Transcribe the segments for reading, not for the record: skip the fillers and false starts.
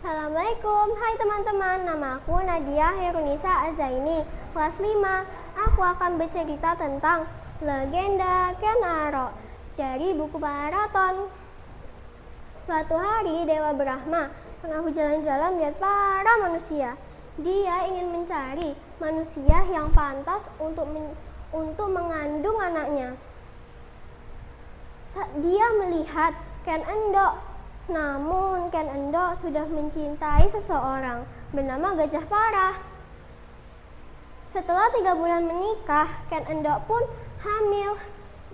Assalamualaikum, hai teman-teman, nama aku Nadia Herunisa Azaini, kelas 5. Aku akan bercerita tentang legenda Ken Arok dari buku Maraton. Suatu hari Dewa Brahma tengah berjalan-jalan melihat para manusia. Dia ingin mencari manusia yang pantas untuk mengandung anaknya. Dia melihat Ken Endok. Namun Ken Endok sudah mencintai seseorang bernama Gajah Parah. Setelah 3 bulan menikah, Ken Endok pun hamil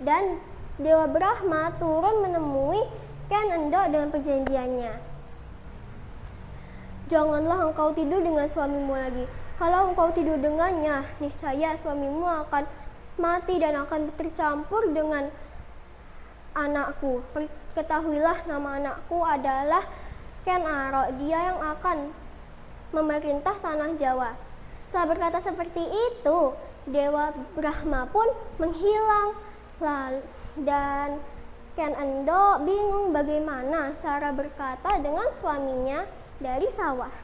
dan Dewa Brahma turun menemui Ken Endok dengan perjanjiannya. Janganlah engkau tidur dengan suamimu lagi. Kalau engkau tidur dengannya, niscaya suamimu akan mati dan akan tercampur dengan anakku. Ketahuilah, nama anakku adalah Ken Arok. Dia yang akan memerintah tanah Jawa. Setelah berkata seperti itu, Dewa Brahma pun menghilang. Dan Ken Endok bingung bagaimana cara berkata dengan suaminya dari sawah.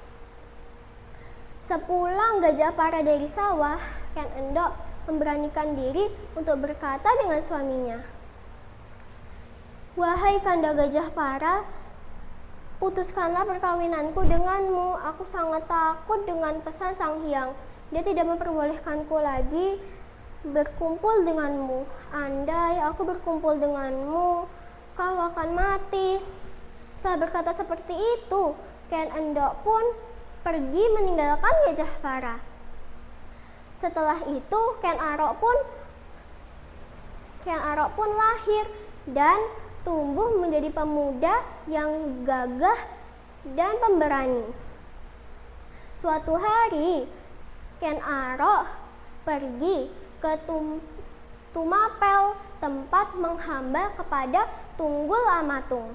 Sepulang Gajah Parah dari sawah, Ken Endok memberanikan diri untuk berkata dengan suaminya. Wahai Kanda Gajah Parah, putuskanlah perkawinanku denganmu. Aku sangat takut dengan pesan Sang Hyang. Dia tidak memperbolehkanku lagi berkumpul denganmu. Andai aku berkumpul denganmu, kau akan mati. Setelah berkata seperti itu, Ken Endok pun pergi meninggalkan Gajah Parah. Setelah itu, Ken Arok pun lahir dan tumbuh menjadi pemuda yang gagah dan pemberani. Suatu hari, Ken Arok pergi ke Tumapel, tempat menghamba kepada Tunggul Amatung.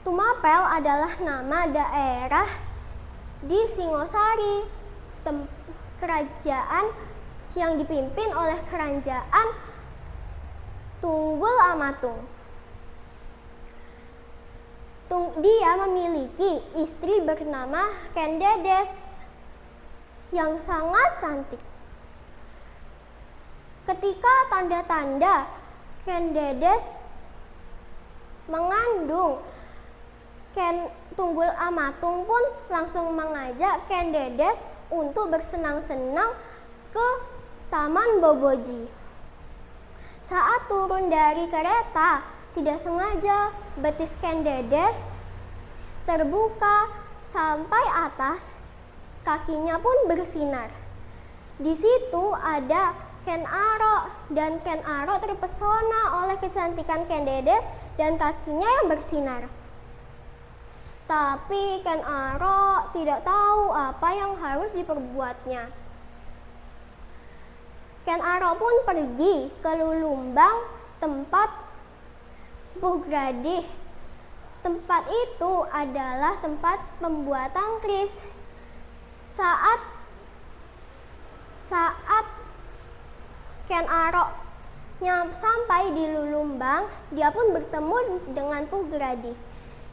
Tumapel adalah nama daerah di Singosari, kerajaan yang dipimpin oleh kerajaan Tunggul Amatung. Dia memiliki istri bernama Ken Dedes yang sangat cantik. Ketika tanda-tanda Ken Dedes mengandung, Ken Tunggul Amatung pun langsung mengajak Ken Dedes untuk bersenang-senang ke Taman Boboji. Saat turun dari kereta, tidak sengaja betis Ken Dedes terbuka sampai atas, kakinya pun bersinar. Di situ ada Ken Arok dan Ken Arok terpesona oleh kecantikan Ken Dedes dan kakinya yang bersinar. Tapi Ken Arok tidak tahu apa yang harus diperbuatnya. Ken Arok pun pergi ke Lulumbang, tempat Puh Gradih. Tempat itu adalah tempat pembuatan keris. Saat Ken Arok sampai di Lulumbang, dia pun bertemu dengan Puh Gradih.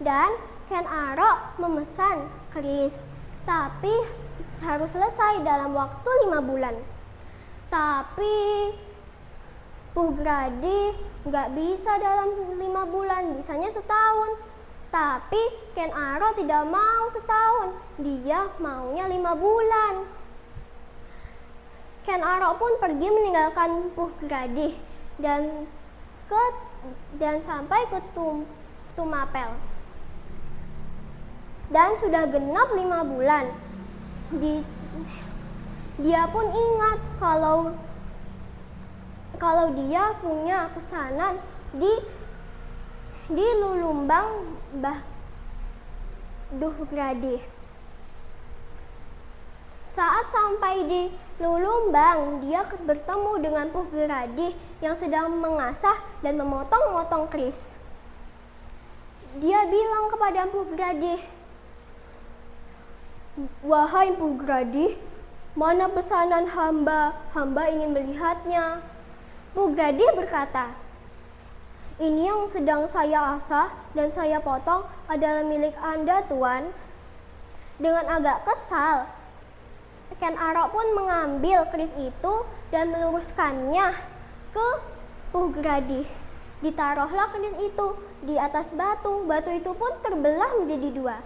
Dan Ken Arok memesan keris, tapi harus selesai dalam waktu 5 bulan. Tapi Puh Gradih nggak bisa dalam 5 bulan, bisanya setahun. Tapi Ken Arok tidak mau setahun, dia maunya 5 bulan. Ken Arok pun pergi meninggalkan Puh Gradih dan sampai ke Tumapel. Dan sudah genap 5 bulan. Dia pun ingat kalau dia punya pesanan di Lulumbang Puh Gradih. Saat sampai di Lulumbang, dia bertemu dengan Puh Gradih yang sedang mengasah dan memotong-motong keris. Dia bilang kepada Puh Gradih, "Wahai Puh Gradih, mana pesanan hamba? Hamba ingin melihatnya." Puh Gradih berkata, Ini yang sedang saya asah dan saya potong adalah milik Anda, Tuan. Dengan agak kesal, Ken Arok pun mengambil keris itu dan meluruskannya ke Purgradi. Ditaruhlah keris itu di atas batu. Batu itu pun terbelah menjadi dua.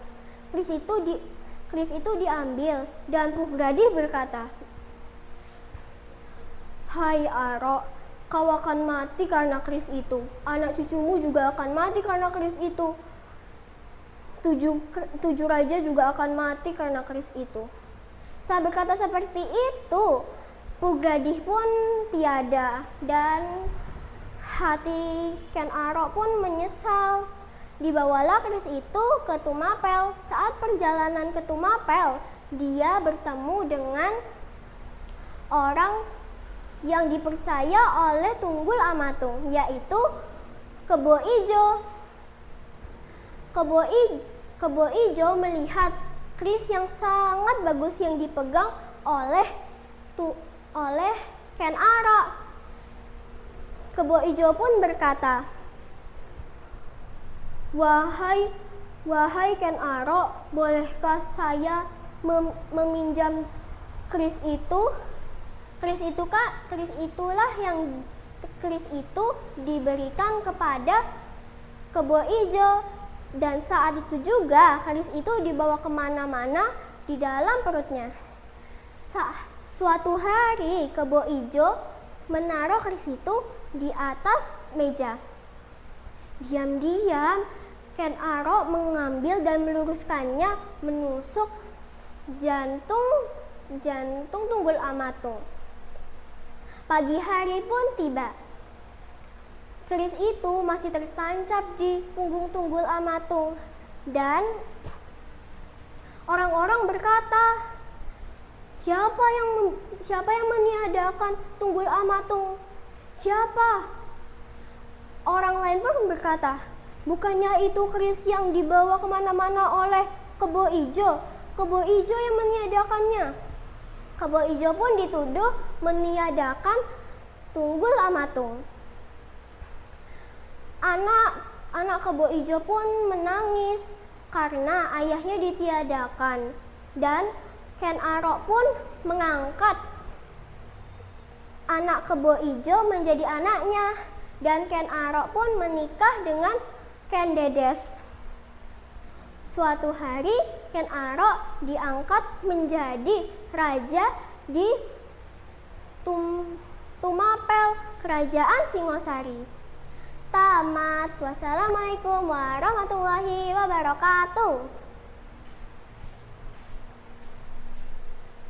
Keris itu diambil dan Purgradi berkata, "Hai Arok, kau akan mati karena keris itu. Anak cucumu juga akan mati karena keris itu. Tujuh raja juga akan mati karena keris itu." Saat berkata seperti itu, Purgradi pun tiada dan hati Ken Arok pun menyesal. Dibawalah keris itu ke Tumapel. Saat perjalanan ke Tumapel, dia bertemu dengan orang yang dipercaya oleh Tunggul Amatung, yaitu Kebo Ijo. Kebo Ijo melihat keris yang sangat bagus yang dipegang oleh Ken Arok. Kebo Ijo pun berkata, Wahai Ken Arok, bolehkah saya meminjam keris itu? Keris itu diberikan kepada Kebo Ijo, dan saat itu juga keris itu dibawa kemana-mana di dalam perutnya. Suatu hari Kebo Ijo menaruh keris itu di atas meja. Diam-diam Ken Arok mengambil dan meluruskannya menusuk jantung Tunggul Amatung. Pagi hari pun tiba. Keris itu masih tertancap di punggung Tunggul Amatung dan orang-orang berkata, siapa yang meniadakan Tunggul Amatung? Siapa? Orang lain pun berkata, bukannya itu keris yang dibawa kemana-mana oleh Kebo Ijo? Kebo Ijo yang meniadakannya. Kebo Ijo pun dituduh meniadakan Tunggul Amatung. Anak Kebo Ijo pun menangis karena ayahnya ditiadakan, dan Ken Arok pun mengangkat anak Kebo Ijo menjadi anaknya, dan Ken Arok pun menikah dengan Ken Dedes. Suatu hari Ken Arok diangkat menjadi raja di Tumapel, kerajaan Singosari. Tamat. Wassalamualaikum warahmatullahi wabarakatuh.